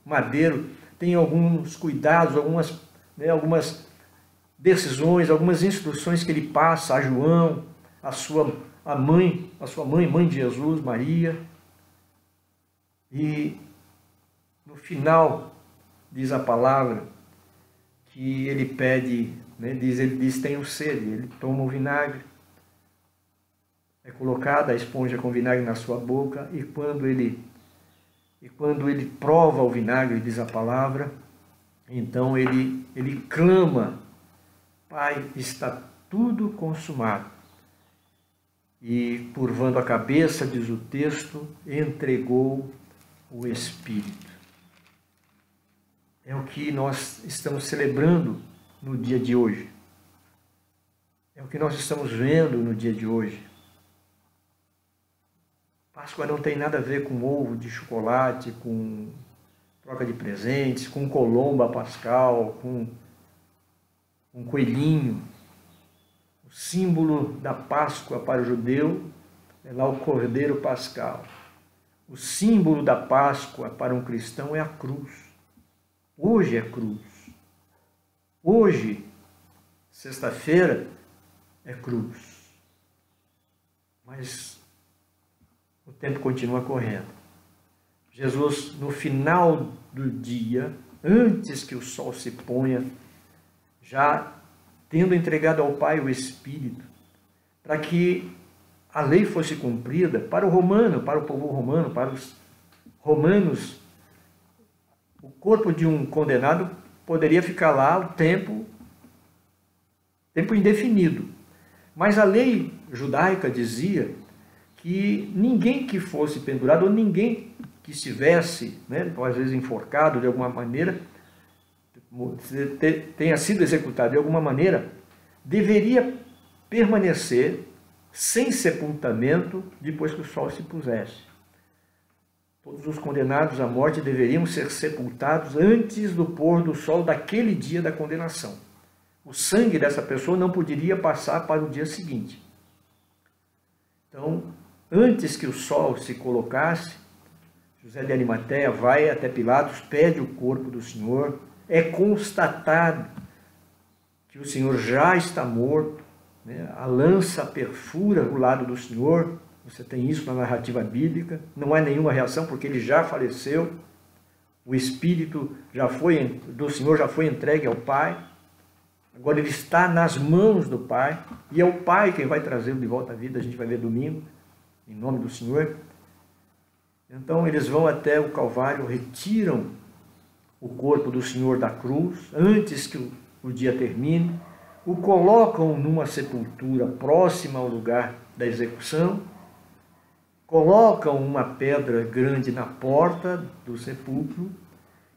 madeiro, tem alguns cuidados, algumas decisões, algumas instruções que ele passa a João, a sua mãe de Jesus, Maria. E no final diz a palavra que ele pede, né, ele diz tenho sede, ele toma o vinagre, é colocada a esponja com vinagre na sua boca, e quando ele prova o vinagre, diz a palavra, então ele clama, Pai, está tudo consumado. E curvando a cabeça, diz o texto, entregou o Espírito. É o que nós estamos celebrando no dia de hoje. É o que nós estamos vendo no dia de hoje. Páscoa não tem nada a ver com ovo de chocolate, com troca de presentes, com colomba pascal, com um coelhinho. O símbolo da Páscoa para o judeu é lá o cordeiro pascal. O símbolo da Páscoa para um cristão é a cruz. Hoje é cruz. Hoje, sexta-feira, é cruz. Mas o tempo continua correndo. Jesus, no final do dia, antes que o sol se ponha, já tendo entregado ao Pai o Espírito, para que a lei fosse cumprida para o romano, para o povo romano, para os romanos, o corpo de um condenado poderia ficar lá o tempo indefinido. Mas a lei judaica dizia que ninguém que fosse pendurado, ou ninguém que estivesse, né, às vezes enforcado de alguma maneira, tenha sido executado de alguma maneira, deveria permanecer sem sepultamento depois que o sol se pusesse. Todos os condenados à morte deveriam ser sepultados antes do pôr do sol daquele dia da condenação. O sangue dessa pessoa não poderia passar para o dia seguinte. Então, antes que o sol se colocasse, José de Arimateia vai até Pilatos, pede o corpo do Senhor, é constatado que o Senhor já está morto, né? A lança perfura o lado do Senhor, você tem isso na narrativa bíblica, não há nenhuma reação porque ele já faleceu, o Espírito do Senhor já foi entregue ao Pai, agora ele está nas mãos do Pai, e é o Pai quem vai trazê-lo de volta à vida, a gente vai ver domingo, em nome do Senhor. Então eles vão até o Calvário, retiram o corpo do Senhor da cruz, antes que o dia termine, o colocam numa sepultura próxima ao lugar da execução, colocam uma pedra grande na porta do sepulcro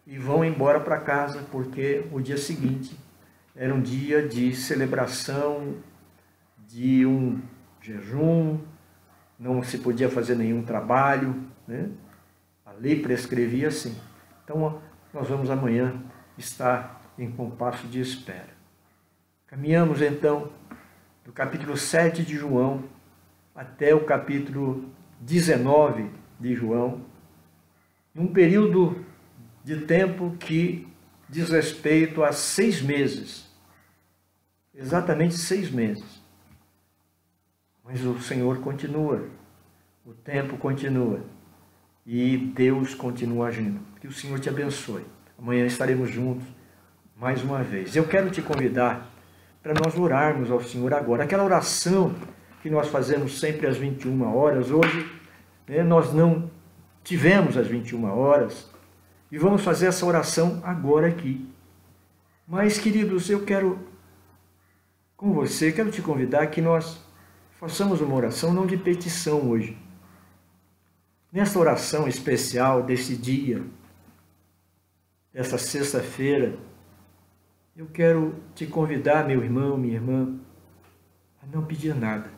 e vão embora para casa, porque o dia seguinte era um dia de celebração, de um jejum, não se podia fazer nenhum trabalho, né? A lei prescrevia assim. Então, nós vamos amanhã estar em compasso de espera. Caminhamos então do capítulo 7 de João até o capítulo 19 de João, num período de tempo que diz respeito a 6 meses, exatamente 6 meses. Mas o Senhor continua, o tempo continua e Deus continua agindo. Que o Senhor te abençoe. Amanhã estaremos juntos mais uma vez. Eu quero te convidar para nós orarmos ao Senhor agora. Aquela oração que nós fazemos sempre às 21 horas, hoje, né, nós não tivemos às 21 horas, e vamos fazer essa oração agora aqui. Mas, queridos, eu quero, com você, quero te convidar que nós façamos uma oração não de petição hoje. Nesta oração especial desse dia, dessa sexta-feira, eu quero te convidar, meu irmão, minha irmã, a não pedir nada.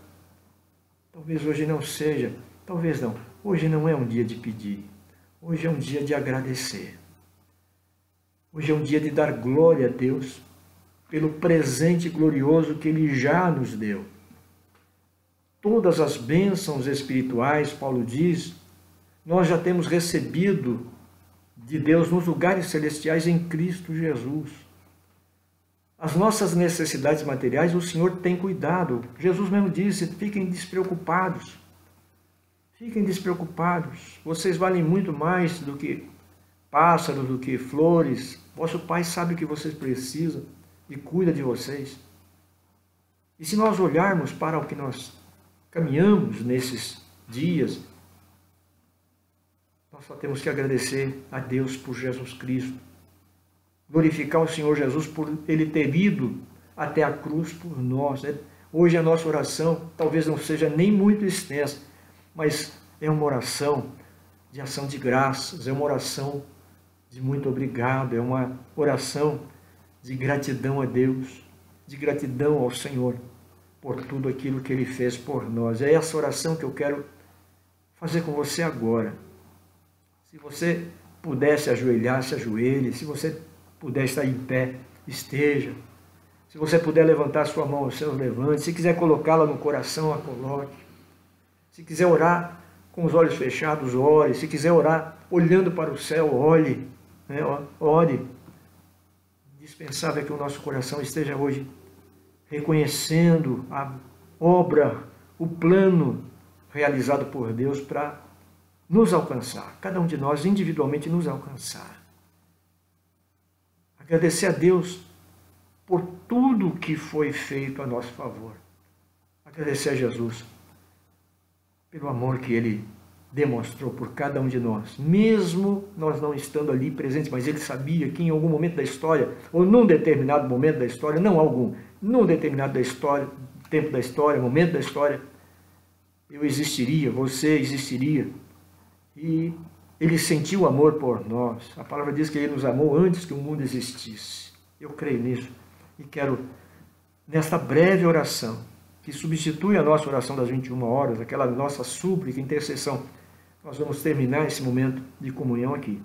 Talvez hoje não seja, talvez não. Hoje não é um dia de pedir. Hoje é um dia de agradecer. Hoje é um dia de dar glória a Deus pelo presente glorioso que Ele já nos deu. Todas as bênçãos espirituais, Paulo diz, nós já temos recebido de Deus nos lugares celestiais em Cristo Jesus. As nossas necessidades materiais o Senhor tem cuidado. Jesus mesmo disse, fiquem despreocupados. Fiquem despreocupados. Vocês valem muito mais do que pássaros, do que flores. Vosso Pai sabe o que vocês precisam e cuida de vocês. E se nós olharmos para o que nós caminhamos nesses dias, nós só temos que agradecer a Deus por Jesus Cristo. Glorificar o Senhor Jesus por Ele ter ido até a cruz por nós. Hoje a nossa oração talvez não seja nem muito extensa, mas é uma oração de ação de graças, é uma oração de muito obrigado, é uma oração de gratidão a Deus, de gratidão ao Senhor por tudo aquilo que Ele fez por nós. É essa oração que eu quero fazer com você agora. Se você puder se ajoelhar, se ajoelhe. Se você puder estar em pé, esteja. Se você puder levantar sua mão, o levante. Se quiser colocá-la no coração, a coloque. Se quiser orar com os olhos fechados, ore. Se quiser orar olhando para o céu, olhe. Ore. Indispensável é que o nosso coração esteja hoje reconhecendo a obra, o plano realizado por Deus para nos alcançar, cada um de nós individualmente nos alcançar. Agradecer a Deus por tudo que foi feito a nosso favor. Agradecer a Jesus pelo amor que Ele demonstrou por cada um de nós, mesmo nós não estando ali presentes, mas Ele sabia que em algum momento da história, ou num determinado momento da história, não algum, num determinado da história, tempo da história, momento da história, eu existiria, você existiria, e Ele sentiu amor por nós. A palavra diz que Ele nos amou antes que o mundo existisse. Eu creio nisso e quero, nesta breve oração, que substitui a nossa oração das 21 horas, aquela nossa súplica, intercessão, nós vamos terminar esse momento de comunhão aqui,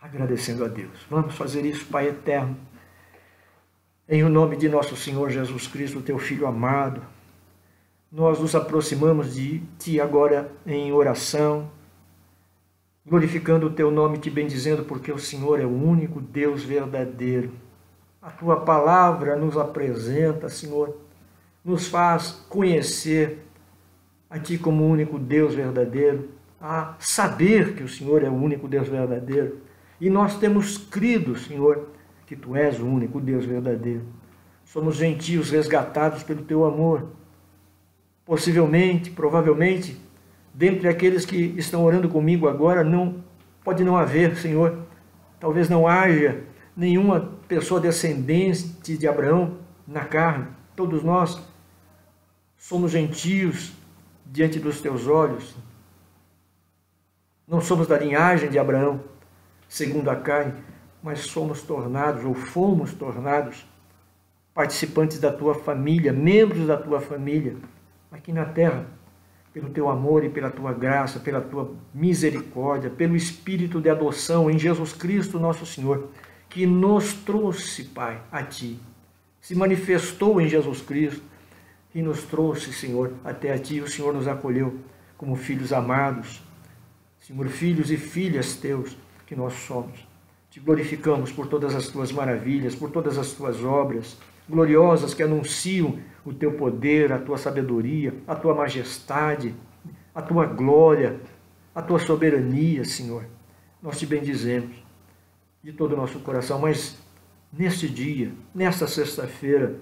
agradecendo a Deus. Vamos fazer isso, Pai eterno, em o nome de nosso Senhor Jesus Cristo, Teu Filho amado. Nós nos aproximamos de Ti agora em oração, glorificando o Teu nome, Te bendizendo, porque o Senhor é o único Deus verdadeiro. A Tua palavra nos apresenta, Senhor, nos faz conhecer a Ti como o único Deus verdadeiro, a saber que o Senhor é o único Deus verdadeiro. E nós temos crido, Senhor, que Tu és o único Deus verdadeiro. Somos gentios resgatados pelo Teu amor. Possivelmente, provavelmente, dentre aqueles que estão orando comigo agora, pode não haver, Senhor, talvez não haja nenhuma pessoa descendente de Abraão na carne. Todos nós somos gentios diante dos Teus olhos. Não somos da linhagem de Abraão, segundo a carne, mas somos tornados, ou fomos tornados, participantes da Tua família, membros da Tua família, aqui na terra, pelo Teu amor e pela Tua graça, pela Tua misericórdia, pelo Espírito de adoção em Jesus Cristo, nosso Senhor, que nos trouxe, Pai, a Ti, se manifestou em Jesus Cristo e nos trouxe, Senhor, até a Ti. O Senhor nos acolheu como filhos amados, Senhor, filhos e filhas Teus que nós somos. Te glorificamos por todas as Tuas maravilhas, por todas as Tuas obras gloriosas que anunciam o Teu poder, a Tua sabedoria, a Tua majestade, a Tua glória, a Tua soberania, Senhor. Nós Te bendizemos de todo o nosso coração, mas neste dia, nesta sexta-feira,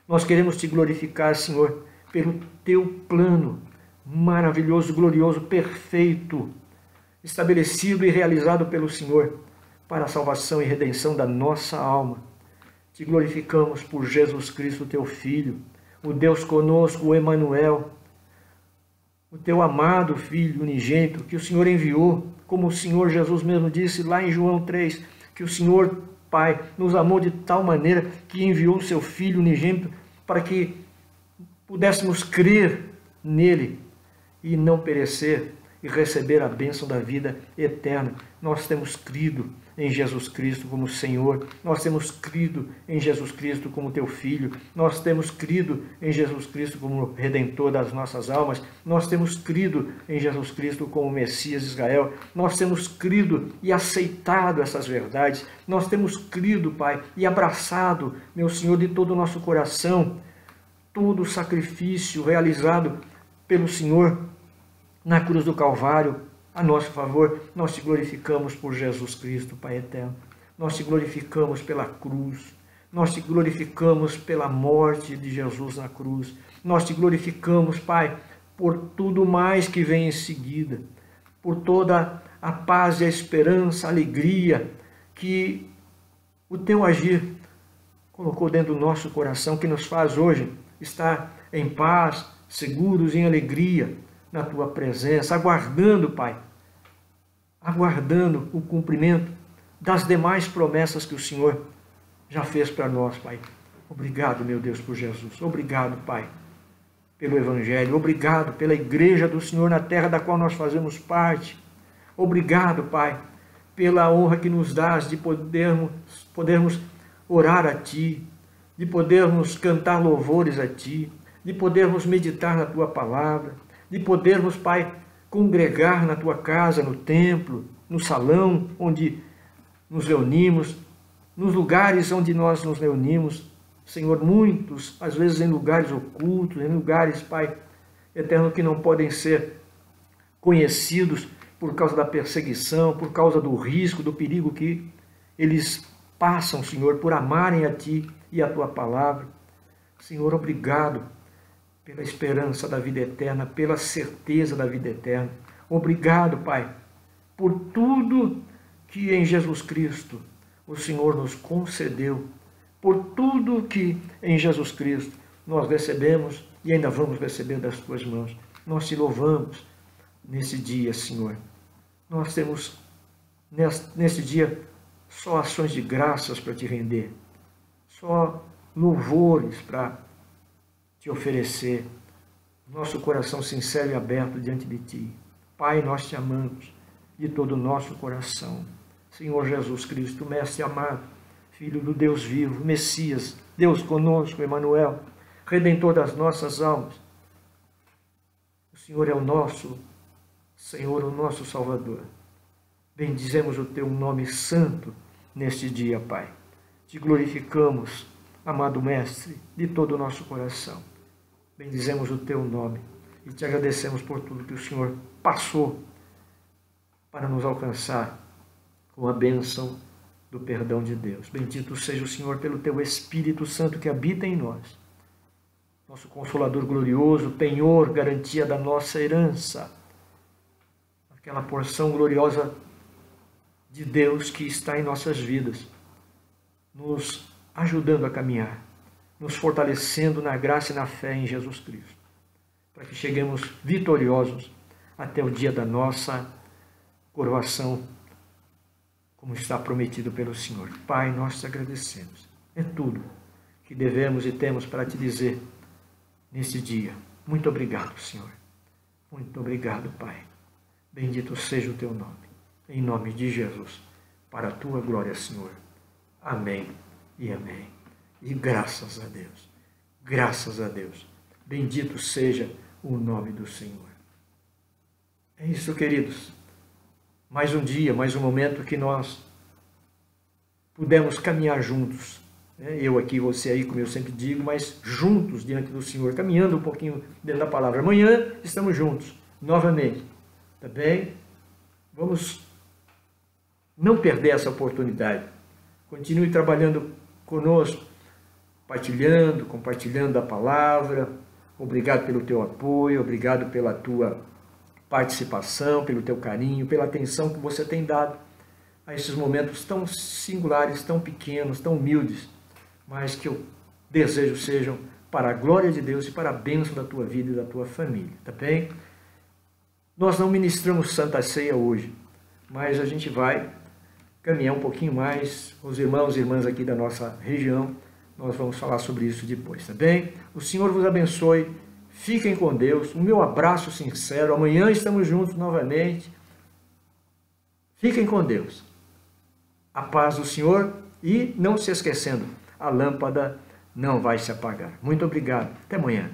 nós queremos Te glorificar, Senhor, pelo Teu plano maravilhoso, glorioso, perfeito, estabelecido e realizado pelo Senhor para a salvação e redenção da nossa alma. Te glorificamos por Jesus Cristo, teu Filho, o Deus conosco, o Emanuel, o teu amado Filho unigênito, que o Senhor enviou, como o Senhor Jesus mesmo disse lá em João 3, que o Senhor, Pai, nos amou de tal maneira que enviou o seu Filho unigênito para que pudéssemos crer nele e não perecer e receber a bênção da vida eterna. Nós temos crido em Jesus Cristo como Senhor, nós temos crido em Jesus Cristo como teu Filho, nós temos crido em Jesus Cristo como Redentor das nossas almas, nós temos crido em Jesus Cristo como Messias de Israel, nós temos crido e aceitado essas verdades, nós temos crido, Pai, e abraçado, meu Senhor, de todo o nosso coração, todo o sacrifício realizado pelo Senhor na cruz do Calvário, a nosso favor. Nós te glorificamos por Jesus Cristo, Pai eterno. Nós te glorificamos pela cruz. Nós te glorificamos pela morte de Jesus na cruz. Nós te glorificamos, Pai, por tudo mais que vem em seguida, por toda a paz e a esperança, a alegria que o teu agir colocou dentro do nosso coração, que nos faz hoje estar em paz, seguros, em alegria, na tua presença, aguardando, Pai, aguardando o cumprimento das demais promessas que o Senhor já fez para nós, Pai. Obrigado, meu Deus, por Jesus. Obrigado, Pai, pelo Evangelho. Obrigado pela igreja do Senhor na terra da qual nós fazemos parte. Obrigado, Pai, pela honra que nos dás de podermos orar a Ti, de podermos cantar louvores a Ti, de podermos meditar na Tua palavra, de podermos, Pai, congregar na Tua casa, no templo, no salão onde nos reunimos, nos lugares onde nós nos reunimos, Senhor, muitos, às vezes em lugares ocultos, em lugares, Pai eterno, que não podem ser conhecidos por causa da perseguição, por causa do risco, do perigo que eles passam, Senhor, por amarem a Ti e a Tua palavra. Senhor, obrigado pela esperança da vida eterna, pela certeza da vida eterna. Obrigado, Pai, por tudo que em Jesus Cristo o Senhor nos concedeu, por tudo que em Jesus Cristo nós recebemos e ainda vamos receber das Tuas mãos. Nós Te louvamos nesse dia, Senhor. Nós temos nesse dia só ações de graças para Te render, só louvores para Te oferecer, nosso coração sincero e aberto diante de Ti. Pai, nós Te amamos de todo o nosso coração. Senhor Jesus Cristo, Mestre amado, Filho do Deus vivo, Messias, Deus conosco, Emanuel, Redentor das nossas almas. O Senhor é o nosso Senhor, o nosso Salvador. Bendizemos o Teu nome santo neste dia, Pai. Te glorificamos, amado Mestre, de todo o nosso coração. Bendizemos o Teu nome e Te agradecemos por tudo que o Senhor passou para nos alcançar com a bênção do perdão de Deus. Bendito seja o Senhor pelo Teu Espírito Santo que habita em nós. Nosso Consolador glorioso, penhor, garantia da nossa herança. Aquela porção gloriosa de Deus que está em nossas vidas, nos ajudando a caminhar, nos fortalecendo na graça e na fé em Jesus Cristo, para que cheguemos vitoriosos até o dia da nossa coroação, como está prometido pelo Senhor. Pai, nós Te agradecemos. É tudo que devemos e temos para Te dizer nesse dia. Muito obrigado, Senhor. Muito obrigado, Pai. Bendito seja o Teu nome. Em nome de Jesus. Para a Tua glória, Senhor. Amém e amém. E graças a Deus. Graças a Deus. Bendito seja o nome do Senhor. É isso, queridos. Mais um dia, mais um momento que nós pudemos caminhar juntos. Eu aqui, você aí, como eu sempre digo, mas juntos diante do Senhor, caminhando um pouquinho dentro da palavra. Amanhã estamos juntos, novamente. Tá bem? Vamos não perder essa oportunidade. Continue trabalhando conosco, compartilhando a palavra. Obrigado pelo teu apoio, obrigado pela tua participação, pelo teu carinho, pela atenção que você tem dado a esses momentos tão singulares, tão pequenos, tão humildes, mas que eu desejo sejam para a glória de Deus e para a bênção da tua vida e da tua família, tá bem? Nós não ministramos Santa Ceia hoje, mas a gente vai caminhar um pouquinho mais, os irmãos e irmãs aqui da nossa região, nós vamos falar sobre isso depois, tá bem? O Senhor vos abençoe, fiquem com Deus, o meu abraço sincero, amanhã estamos juntos novamente, fiquem com Deus, a paz do Senhor e não se esquecendo, a lâmpada não vai se apagar. Muito obrigado, até amanhã.